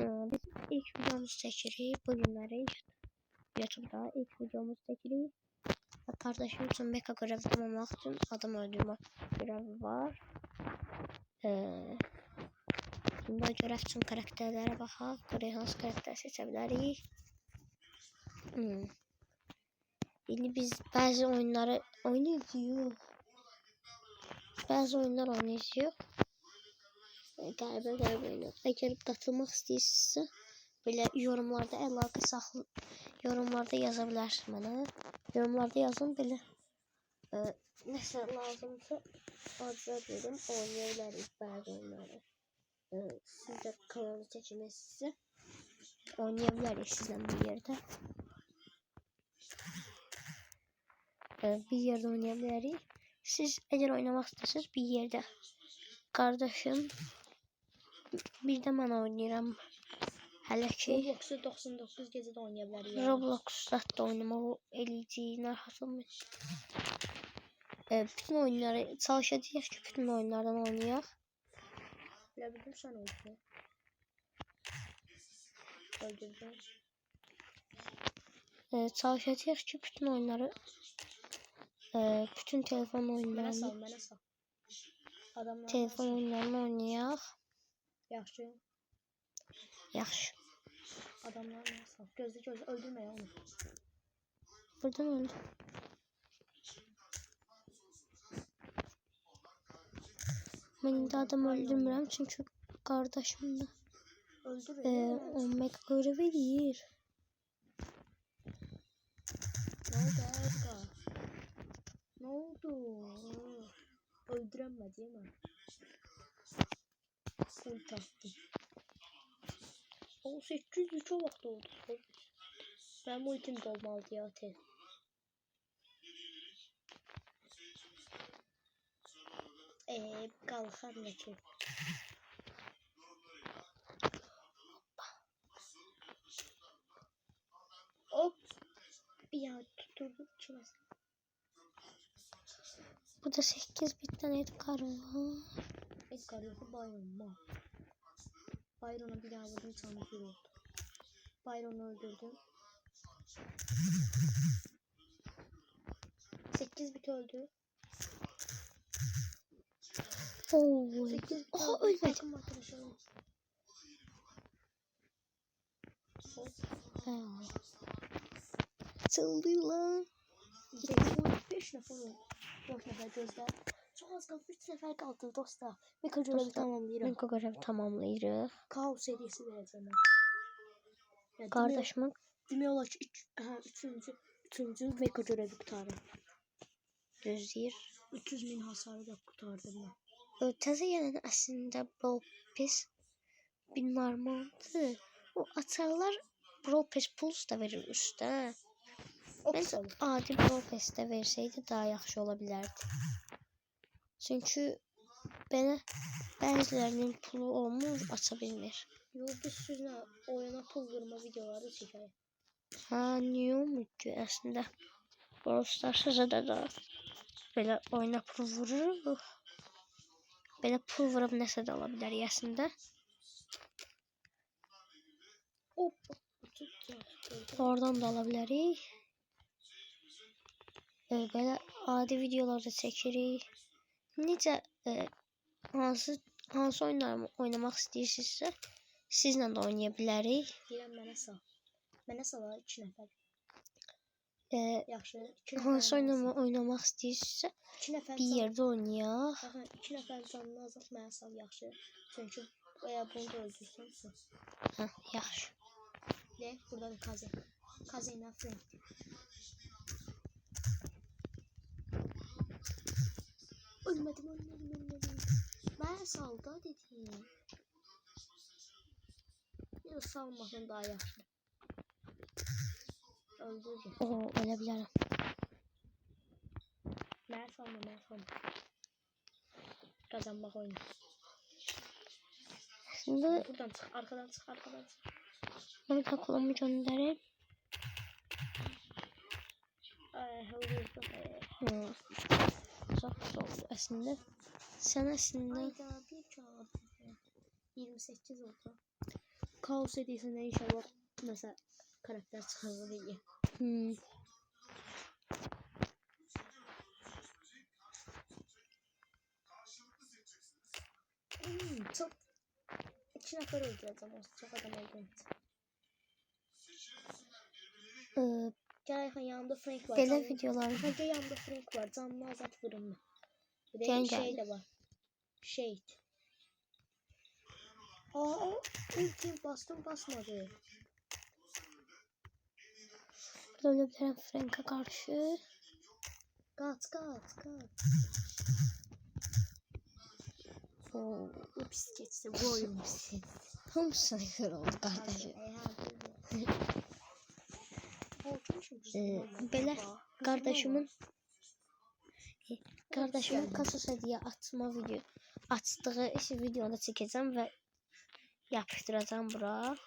Biz ilk videomuzu çekirik. Bugünləri YouTube'da ilk videomuzu çekirik. Kardeşim için meka görevi tamamlamak için adam öldürme görevi var. Şimdi o görev için karakterlere baxaq. Görək hansı karakter seçə bilərik. Şimdi biz bazı oyunları oynayacağıq. Bazı oyunlar oynayacağıq. Qəribə oynuyor. Əgər qatılmaq istəyirsinizsə, belə yorumlarda əlaqə saxlı yorumlarda yaza bilərsiniz mənə. Yorumlarda yazın belə. Nəsə lazımsa adlar verim, oynaya bilərik bəzi oyunları. Siz də kanalı çəkilməsinizsə oynaya bilərik sizlə bir yerdə. Bir yerdə oynaya bilərik. Siz əgər oynamaq istəsəniz bir yerdə. Kardeşim bir də mən oynayıram. Hələ ki Roblox'u 99 gecədə oynaya bilərik. Roblox'da da oynamaq eləyəcəyik, narahat olmayın. Bütün oyunları çalışacağıq ki, bütün oyunlardan oynayaq. Bilə bildim sən öldün. Öldürdün. Çalışacağıq ki, bütün oyunları bütün telefon oyunlarını Mənə sal. Adamlar telefon oyunlarını oynayaq. Yaxşı. Yaxşı. Adamlar mənə sal. Gözlə öldürmə ya onu. Buradan öldü. Ben indi adam öldürmürəm çünkü kardeşim de o mega görev eləyir. Ne oldu? Öldüremedi değil mi? Ult attım. O 800 çok vakti oldu. Ben ultim dolmalıydı ya tez. Kalkar ne ki? Hop. Ya tuturdum çimesi. Bu da 8 bitten Edgar var. Edgar yok Byron mu? Byron'a bir daha vurdum sana bir oldu. Byron'u öldürdüm. 8 bit öldü. Oo. 8 bit Aha öldü. ölmedi. Sıldı lan. 5 nefer oldu. 4 nefer gözler. Çok az kaldı. 3 nefer kaldı dostlar. Meka görevi tamamlayırıq. Meka görevi tamamlayırıq. Kaos serisi verəcəm mən. Yəni, Kardeşim. Demək olar ki 3-cü meka görevi qutarım. Düzdür. 300.000 hasarı da qutardım mən. Təzə gələn əslində Brawl Pass bir normaldır. O açarlar Brawl Pass Plus da verir üstə. Bence adi Brawl Pass'də versəydi daha yaxşı ola bilərdi. Çünkü belə bəzilərinin pulu olmur, aça bilmir. Yox, biz sizlə oyuna pul vurma videoları çəkərik. Niyə olmur ki? Əslində Brawl Stars'da da belə oyuna pul vururuq. Belə pul vurub nəsə də ala bilərik əslində. Oradan da ala bilərik. Belə adi videolarda çəkirik. Necə hansı oyunları oynamaq istəyirsinizsə sizlə də oynaya bilərik. Deyirəm mənə sal. Mənə sal 2 nəfər. Yaxşı. Hansı oyunu oynamaq istəyirsinizsə bir yerdə oynayaq. 2 nəfər canını azalt mənə sal yaxşı. Çünki eğer bunu da öldürsənsə. Yaxşı. Ne? Burada da Kaze. Kaze ilə friend. Ölmədim. Mənə sal da dedim. Yox, salmasın daha yaxşı. Öldürdüm. Ölə bilərəm. Mənə salma. Kazanmaq oyunu. Şimdi buradan çıx, arkadan çıx. Bunu da kolumu gönderim. Öldürdüm. Çok güzel oldu aslında. Sen aslında 28 oldu. Kaos hediyesinden inşallah mesela karakter çıkarır hediye. Çok 2 nefer öldüreceğim aslında. Çok adam öldüreceğim. Gel yanımda Frank var. Belə videolar Gel yanımda Frank var. Canlı azat vurun. Bir de Gel, şey gel. de var. Shade. Aa, ultim bastım basmadı. ölebilirim Frank'a karşı. Kaç. O pis geçti. Bu oyun pis. Hamısı kör oldu kardeşim. Belə kardeşimin kasas hediye atma açtığı videonu çəkəcəm və yapışdıracağım bura.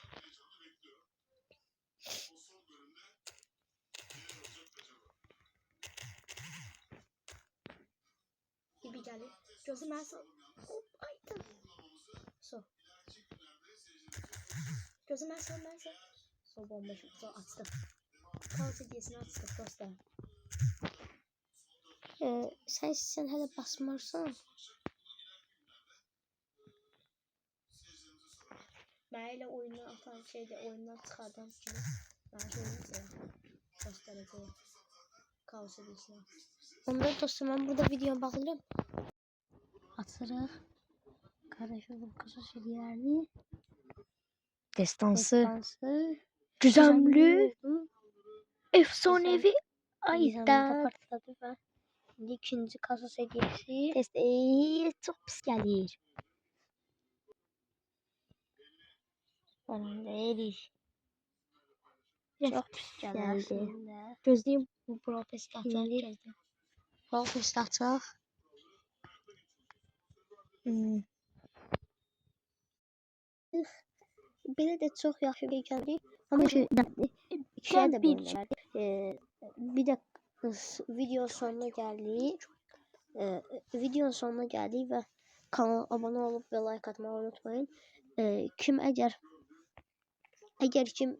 Gibi gelir. Gözüm ben hop aydım. So. Gözüm ben So bomba so açtım. Kaos hediyesini açtık dostlar. Sen hələ basmarsan. Mənə oyundan atan şeydə oyundan çıxardan kimi mən söyləyəcəm. Göstərəcəm. Kaos hediyesini. Onda dostum ben burada video bağlayırım. Açırıq. Kardeşimin kasas hediyelerini. Destansı. Güzemli. Efsanevi. Ayda patladı və ikinci kasas hediyesi. Çok pis gelir. Bana erik. Çok pis geldi. Gözleyim bu profesör Şimdi geldi. Profest açaq. Belə də çox yaxşı bir gəldi. Amma ikiyə də bölünərdi. Bir də video sonuna gəldik. Videonun sonuna gəldik və kanala abunə olub və like atmağı unutmayın. Kim əgər kim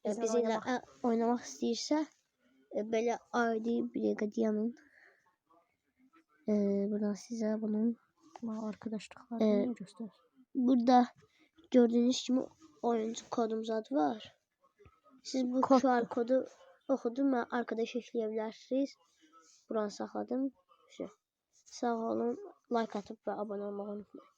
bizimlə oynamaq istəyirsə, belə ID bir dəqiqə deyəmin. Buradan sizə bunun Arkadaşlıklarını göster. burada gördüğünüz gibi oyuncu kodumuz adı var. Siz bu QR kodu okudum ve arkadaş ekleyebilirsiniz. Buranı saxladım. Sağ olun. Like atıp ve abone olmayı unutmayın.